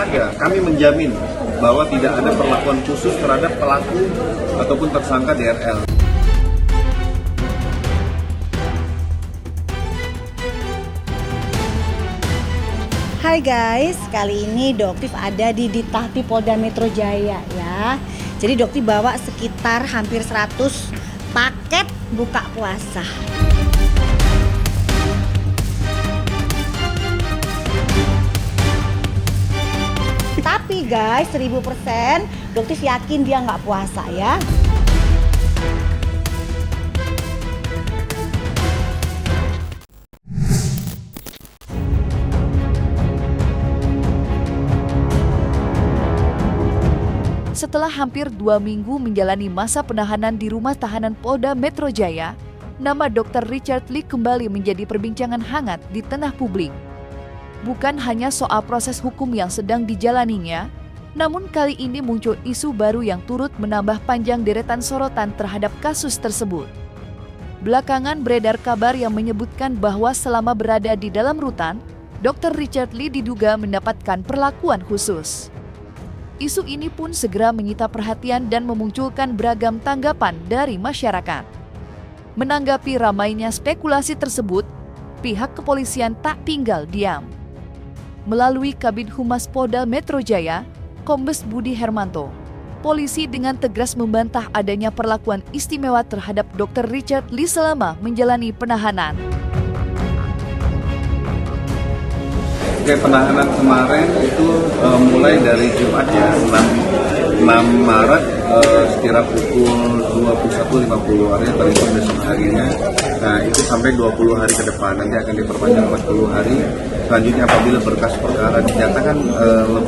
ada. Kami menjamin bahwa tidak ada perlakuan khusus terhadap pelaku ataupun tersangka DRL. Hai guys, kali ini Doktif ada di Ditahti Polda Metro Jaya ya. Jadi Doktif bawa sekitar hampir 100 paket buka puasa. Tapi guys, 1000% Doktif yakin dia nggak puasa ya. Setelah hampir 2 minggu menjalani masa penahanan di rumah tahanan Polda Metro Jaya, nama Dr. Richard Lee kembali menjadi perbincangan hangat di tengah publik. Bukan hanya soal proses hukum yang sedang dijalaninya, namun kali ini muncul isu baru yang turut menambah panjang deretan sorotan terhadap kasus tersebut. Belakangan beredar kabar yang menyebutkan bahwa selama berada di dalam rutan, Dr. Richard Lee diduga mendapatkan perlakuan khusus. Isu ini pun segera menyita perhatian dan memunculkan beragam tanggapan dari masyarakat. Menanggapi ramainya spekulasi tersebut, pihak kepolisian tak tinggal diam. Melalui Kabid Humas Polda Metro Jaya, Kombes Budi Hermanto, polisi dengan tegas membantah adanya perlakuan istimewa terhadap Dr. Richard Lee selama menjalani penahanan. Penahanan kemarin itu mulai dari Jumat ya, 6 Maret sekira pukul 21.50 artinya terhitung besok harinya. Nah itu sampai 20 hari ke depan, nanti akan diperpanjang 40 hari. Selanjutnya apabila berkas perkara dinyatakan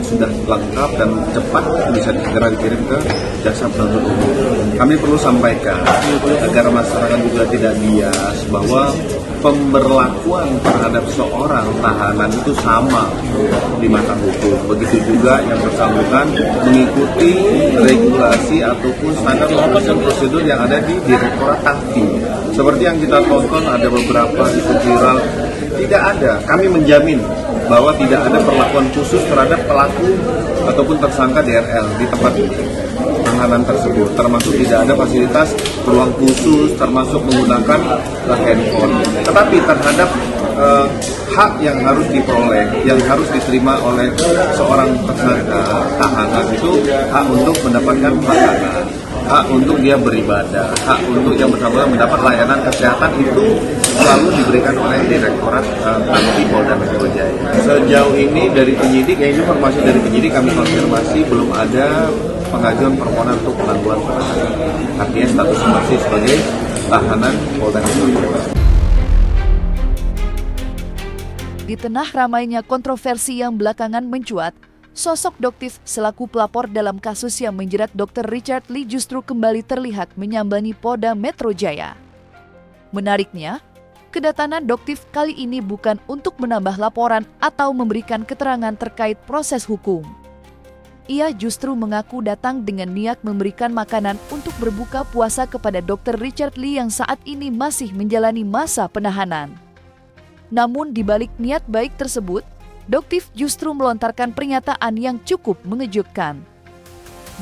sudah lengkap dan cepat, bisa segera dikirim ke jaksa penuntut umum. Kami perlu sampaikan agar masyarakat juga tidak bias bahwa pemberlakuan terhadap seorang tahanan itu sama di mata hukum. Begitu juga yang bersangkutan mengikuti regulasi ataupun standar prosedur yang ada di Direktorat Tahti. Seperti yang kita tonton ada beberapa isu viral, tidak ada. Kami menjamin bahwa tidak ada perlakuan khusus terhadap pelaku ataupun tersangka DRL di tempat tahanan tersebut, termasuk tidak ada fasilitas ruang khusus, termasuk menggunakan handphone. Tetapi terhadap hak yang harus diperoleh, yang harus diterima oleh seorang tersangka tahanan itu hak untuk mendapatkan makanan, hak untuk dia beribadah, hak untuk yang bersangkutan mendapat layanan kesehatan itu selalu diberikan oleh Direktorat Tahti Polda Metro Jaya. Sejauh ini dari penyidik, informasi dari penyidik kami konfirmasi belum ada pengajuan permohonan untuk penangguhan penahanan. Artinya status masih sebagai tahanan Polda Metro Jaya. Di tengah ramainya kontroversi yang belakangan mencuat, sosok Doktif selaku pelapor dalam kasus yang menjerat Dr. Richard Lee justru kembali terlihat menyambangi Polda Metro Jaya. Menariknya, kedatangan Doktif kali ini bukan untuk menambah laporan atau memberikan keterangan terkait proses hukum. Ia justru mengaku datang dengan niat memberikan makanan untuk berbuka puasa kepada Dr. Richard Lee yang saat ini masih menjalani masa penahanan. Namun di balik niat baik tersebut, Doktif justru melontarkan pernyataan yang cukup mengejutkan.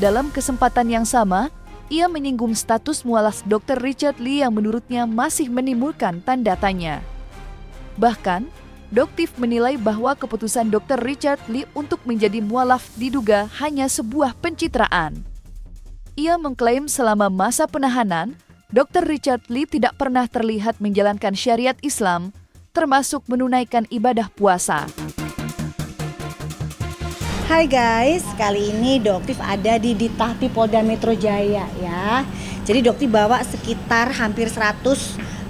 Dalam kesempatan yang sama, ia menyinggung status mualaf Dr. Richard Lee yang menurutnya masih menimbulkan tanda tanya. Bahkan, Doktif menilai bahwa keputusan Dr. Richard Lee untuk menjadi mualaf diduga hanya sebuah pencitraan. Ia mengklaim selama masa penahanan, Dr. Richard Lee tidak pernah terlihat menjalankan syariat Islam, termasuk menunaikan ibadah puasa. Hai guys, kali ini Doktif ada di Ditahti Polda Metro Jaya ya. Jadi Doktif bawa sekitar hampir 100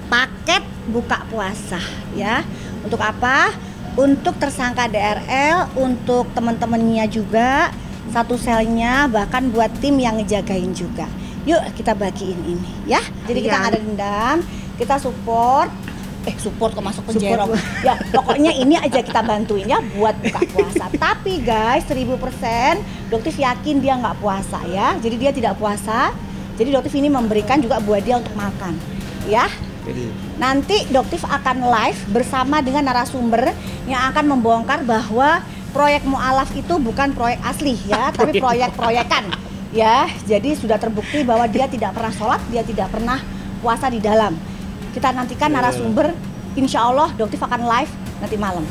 paket buka puasa ya. Untuk apa? Untuk tersangka DRL, untuk teman-temannya juga, satu selnya, bahkan buat tim yang ngejagain juga. Yuk kita bagiin ini ya. Jadi kita ada dendam, kita support kok masuk penjara. Ya, pokoknya ini aja kita bantuin ya buat buka puasa. Tapi guys, 1000% Doktif yakin dia nggak puasa ya. Jadi dia tidak puasa. Jadi Doktif ini memberikan juga buat dia untuk makan. Ya. Nanti Doktif akan live bersama dengan narasumber yang akan membongkar bahwa proyek mualaf itu bukan proyek asli ya, tapi proyek-proyekan ya. Jadi sudah terbukti bahwa dia tidak pernah sholat, dia tidak pernah puasa di dalam. Kita nantikan narasumber, insya Allah Doktif akan live nanti malam.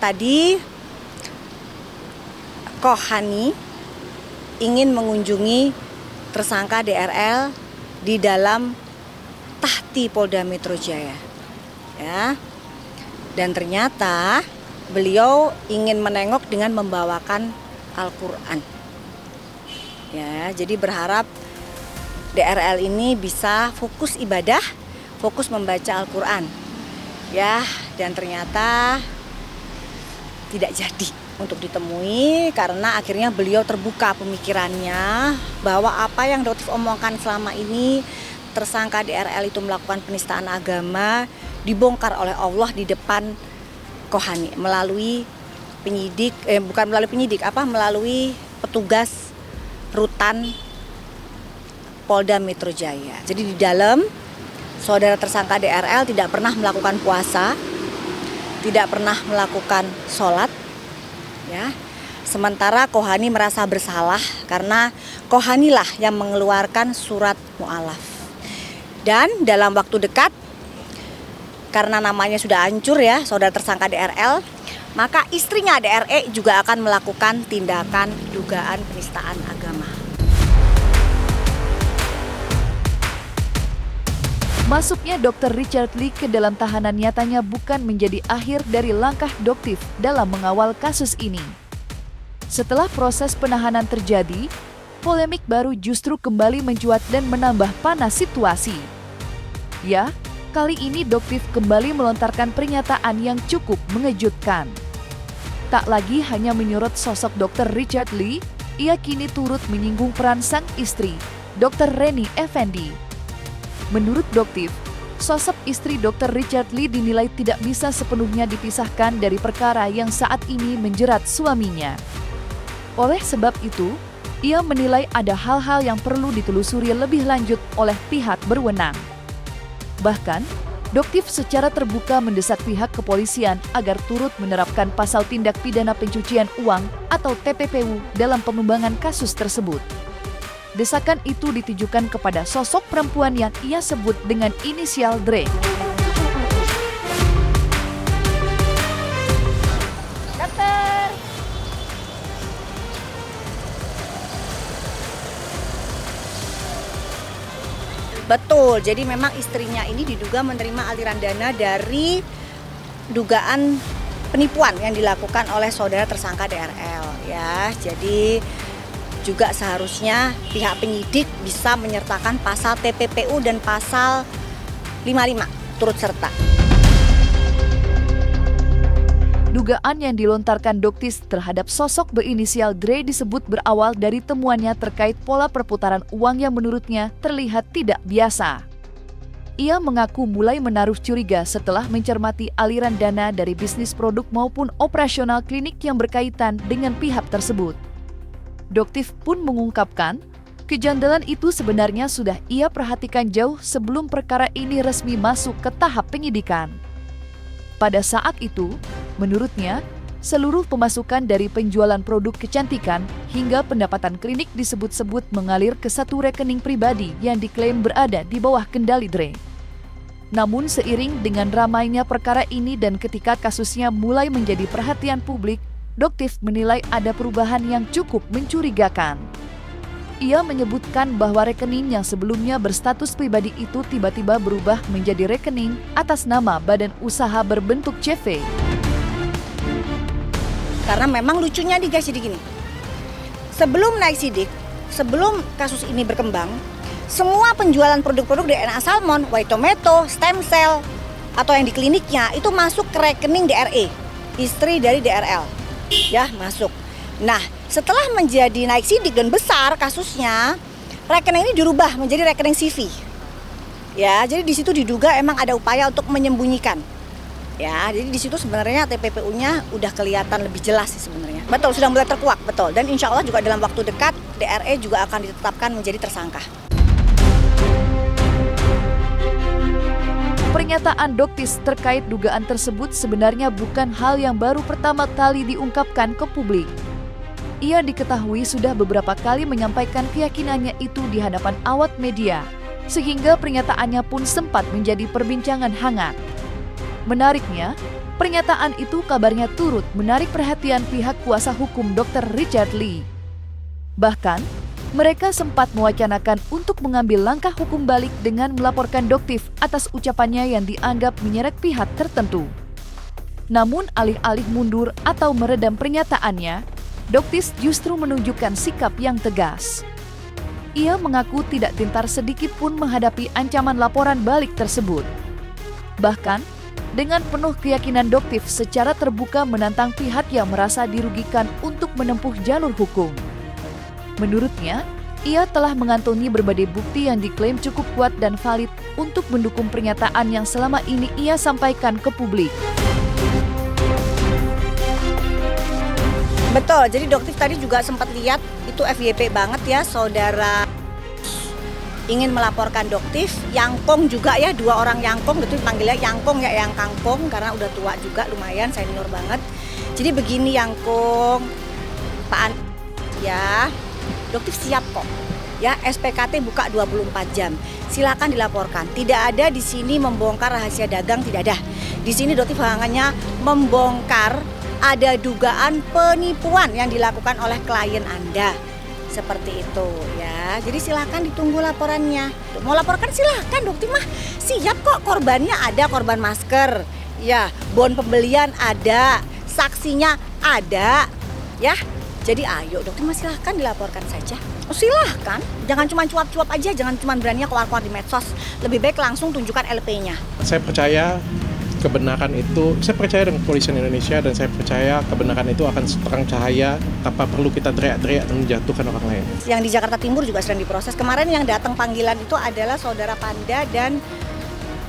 Tadi Kohani ingin mengunjungi tersangka DRL di dalam Tahti Polda Metro Jaya, ya. Dan ternyata beliau ingin menengok dengan membawakan Al-Quran, ya. Jadi berharap DRL ini bisa fokus ibadah, fokus membaca Al-Quran, ya. Dan ternyata tidak jadi untuk ditemui karena akhirnya beliau terbuka pemikirannya bahwa apa yang Doktif omongkan selama ini, tersangka DRL itu melakukan penistaan agama, dibongkar oleh Allah di depan Kohani melalui penyidik, melalui petugas rutan Polda Metro Jaya. Jadi di dalam saudara tersangka DRL tidak pernah melakukan puasa, tidak pernah melakukan sholat, ya. Sementara Kohani merasa bersalah karena Kohanilah yang mengeluarkan surat mu'alaf. Dan dalam waktu dekat, karena namanya sudah hancur ya, saudara tersangka DRL, maka istrinya DRE juga akan melakukan tindakan dugaan penistaan agama. Masuknya Dr. Richard Lee ke dalam tahanan nyatanya bukan menjadi akhir dari langkah Doktif dalam mengawal kasus ini. Setelah proses penahanan terjadi, polemik baru justru kembali mencuat dan menambah panas situasi. Ya, kali ini Doktif kembali melontarkan pernyataan yang cukup mengejutkan. Tak lagi hanya menyorot sosok Dr. Richard Lee, ia kini turut menyinggung peran sang istri, Dr. Reni Effendi. Menurut Doktif, sosok istri Dr. Richard Lee dinilai tidak bisa sepenuhnya dipisahkan dari perkara yang saat ini menjerat suaminya. Oleh sebab itu, ia menilai ada hal-hal yang perlu ditelusuri lebih lanjut oleh pihak berwenang. Bahkan, Doktif secara terbuka mendesak pihak kepolisian agar turut menerapkan pasal tindak pidana pencucian uang atau TPPU dalam pengembangan kasus tersebut. Desakan itu ditujukan kepada sosok perempuan yang ia sebut dengan inisial Dre. Dokter. Betul, jadi memang istrinya ini diduga menerima aliran dana dari dugaan penipuan yang dilakukan oleh saudara tersangka DRL, ya. Jadi juga seharusnya pihak penyidik bisa menyertakan pasal TPPU dan pasal 55 turut serta. Dugaan yang dilontarkan Doktif terhadap sosok berinisial Dre disebut berawal dari temuannya terkait pola perputaran uang yang menurutnya terlihat tidak biasa. Ia mengaku mulai menaruh curiga setelah mencermati aliran dana dari bisnis produk maupun operasional klinik yang berkaitan dengan pihak tersebut. Doktif pun mengungkapkan, kejanggalan itu sebenarnya sudah ia perhatikan jauh sebelum perkara ini resmi masuk ke tahap penyidikan. Pada saat itu, menurutnya, seluruh pemasukan dari penjualan produk kecantikan hingga pendapatan klinik disebut-sebut mengalir ke satu rekening pribadi yang diklaim berada di bawah kendali Dre. Namun seiring dengan ramainya perkara ini dan ketika kasusnya mulai menjadi perhatian publik, Doktif menilai ada perubahan yang cukup mencurigakan. Ia menyebutkan bahwa rekening yang sebelumnya berstatus pribadi itu tiba-tiba berubah menjadi rekening atas nama badan usaha berbentuk CV. Karena memang lucunya nih guys, jadi gini. Sebelum naik sidik, sebelum kasus ini berkembang, semua penjualan produk-produk DNA Salmon, White Tomato, Stem Cell, atau yang di kliniknya itu masuk ke rekening DRE, istri dari DRL. Ya, masuk. Nah, setelah menjadi naik sidik dan besar kasusnya, rekening ini dirubah menjadi rekening CV. Ya, jadi di situ diduga emang ada upaya untuk menyembunyikan Ya, jadi di situ sebenarnya TPPU-nya udah kelihatan lebih jelas sih sebenarnya. Betul, sudah mulai terkuak, betul. Dan insya Allah juga dalam waktu dekat DRE juga akan ditetapkan menjadi tersangka. Pernyataan Doktis terkait dugaan tersebut sebenarnya bukan hal yang baru pertama kali diungkapkan ke publik. Ia diketahui sudah beberapa kali menyampaikan keyakinannya itu di hadapan awak media, sehingga pernyataannya pun sempat menjadi perbincangan hangat. Menariknya, pernyataan itu kabarnya turut menarik perhatian pihak kuasa hukum Dr. Richard Lee. Bahkan, mereka sempat mewacanakan untuk mengambil langkah hukum balik dengan melaporkan Doktif atas ucapannya yang dianggap menyeret pihak tertentu. Namun, alih-alih mundur atau meredam pernyataannya, Doktis justru menunjukkan sikap yang tegas. Ia mengaku tidak gentar sedikit pun menghadapi ancaman laporan balik tersebut. Bahkan, dengan penuh keyakinan Doktif secara terbuka menantang pihak yang merasa dirugikan untuk menempuh jalur hukum. Menurutnya, ia telah mengantongi berbagai bukti yang diklaim cukup kuat dan valid untuk mendukung pernyataan yang selama ini ia sampaikan ke publik. Betul, jadi Doktif tadi juga sempat lihat itu FYP banget ya, saudara ingin melaporkan Doktif, Yangkong juga ya, 2 orang Yangkong, Doktif panggilnya Yangkong ya, yang Kangkong karena udah tua juga lumayan, senior banget. Jadi begini Yangkong, Pak An, ya, Doktif siap kok. Ya, SPKT buka 24 jam. Silakan dilaporkan. Tidak ada di sini membongkar rahasia dagang, tidak ada. Di sini Doktif hanya membongkar ada dugaan penipuan yang dilakukan oleh klien Anda. Seperti itu ya. Jadi silakan ditunggu laporannya. Mau laporkan silakan, Doktif mah siap kok, korbannya ada, korban masker. Ya, bon pembelian ada, saksinya ada. Ya. Jadi ayo Doktif mah silakan dilaporkan saja. Oh, silahkan, jangan cuma cuap-cuap aja, jangan cuma berani keluar-keluar di medsos. Lebih baik langsung tunjukkan LP-nya. Saya percaya kebenaran itu, saya percaya dengan kepolisian Indonesia dan saya percaya kebenaran itu akan seterang cahaya tanpa perlu kita teriak-teriak dan menjatuhkan orang lain. Yang di Jakarta Timur juga sedang diproses. Kemarin yang datang panggilan itu adalah saudara Panda dan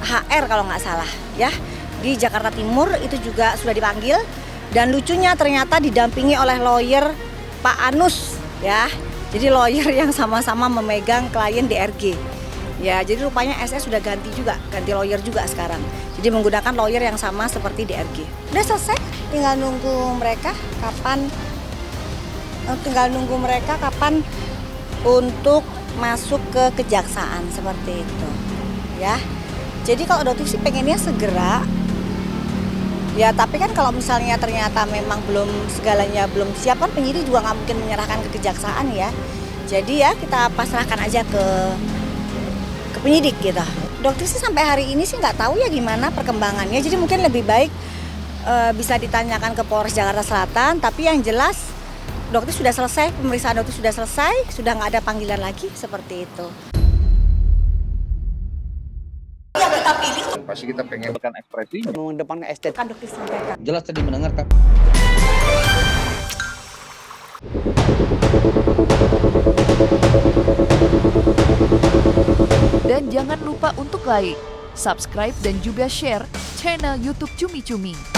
HR kalau nggak salah ya. Di Jakarta Timur itu juga sudah dipanggil dan lucunya ternyata didampingi oleh lawyer Pak Anus ya. Jadi lawyer yang sama-sama memegang klien DRG. Ya, jadi rupanya SS sudah ganti lawyer juga sekarang. Jadi menggunakan lawyer yang sama seperti DRG. Udah selesai, tinggal nunggu mereka kapan untuk masuk ke kejaksaan seperti itu. Ya. Jadi kalau Doktif sih pengennya segera. Ya, tapi kan kalau misalnya ternyata memang segalanya belum siap, kan penyidik juga nggak mungkin menyerahkan ke kejaksaan ya. Jadi ya kita pasrahkan aja ke penyidik gitu. Dokter sih sampai hari ini sih nggak tahu ya gimana perkembangannya. Jadi mungkin lebih baik bisa ditanyakan ke Polres Jakarta Selatan. Tapi yang jelas dokter sudah selesai, pemeriksaan dokter sudah selesai, sudah nggak ada panggilan lagi seperti itu. Yang kita pilih Pasti kita pengen ekspresinya. Mengedepankan estetika. kan dokter sampaikan. Jelas tadi mendengarkan. Dan jangan lupa untuk like, subscribe dan juga share channel YouTube Cumi Cumi.